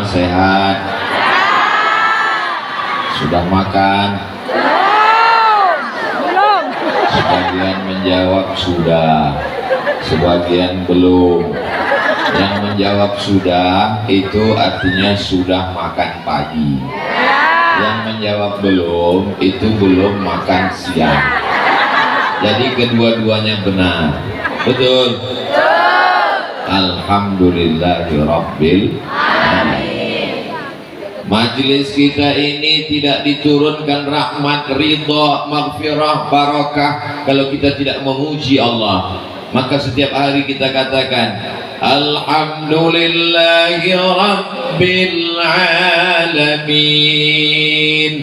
sehat? Sudah makan? Belum. Sebagian menjawab sudah, sebagian belum. Yang menjawab sudah itu artinya sudah makan pagi. Yang menjawab belum itu belum makan siang. Jadi kedua-duanya benar. Betul? Alhamdulillahirabbil alamin. Majelis kita ini tidak diturunkan rahmat, ridha, maghfirah, barakah kalau kita tidak memuji Allah. Maka setiap hari kita katakan Alhamdulillahi Rabbil Alamin.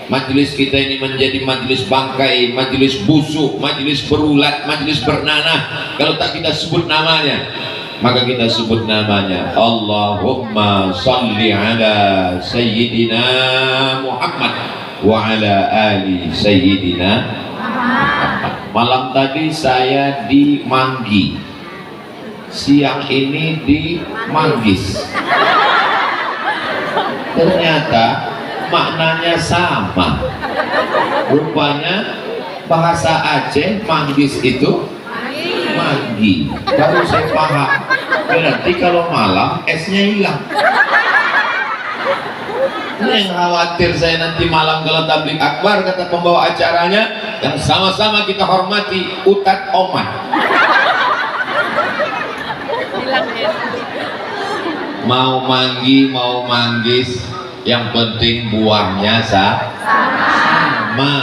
Majelis kita ini menjadi majelis bangkai, majelis busuk, majelis berulat, majelis bernanah kalau tak kita sebut namanya. Maka kita sebut namanya Allahumma salli ala Sayyidina Muhammad wa ala ali Sayyidina Muhammad. Malam tadi saya di Manggi, siang ini di Manggis. Ternyata maknanya sama. Rupanya bahasa Aceh Manggis itu Manggi. Baru saya paham. Berarti kalau malam esnya hilang. Ini yang khawatir saya nanti malam kalau tablik akbar, kata pembawa acaranya yang sama-sama kita hormati, Utat Oman. Mau Manggi mau Manggis, yang penting buahnya sama.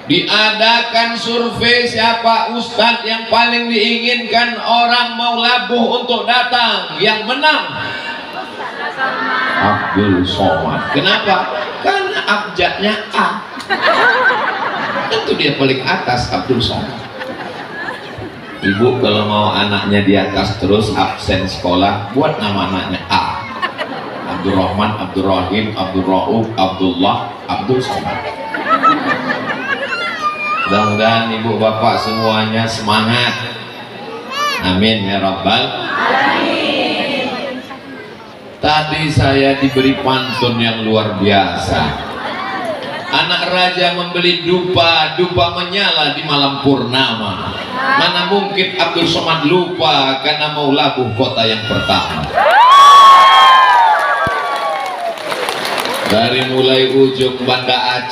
Diadakan survei siapa ustadz yang paling diinginkan orang mau labuh untuk datang, yang menang Abdul Somad. Kenapa? Karena abjadnya A. Tentu dia paling atas, Abdul Somad. Ibu kalau mau anaknya di atas terus absen sekolah, buat nama anaknya A. Abdurrahman, Abdurrahim, Abdurrauf, Abdullah, Abdul Somad. Mudah-mudahan ibu bapak semuanya semangat. Amin ya rabbal alamin. Tadi saya diberi pantun yang luar biasa. Anak raja membeli dupa, dupa menyala di malam purnama. Mana mungkin Abdul Somad lupa karena mau labuh kota yang pertama. Dari mulai ujung Banda Aceh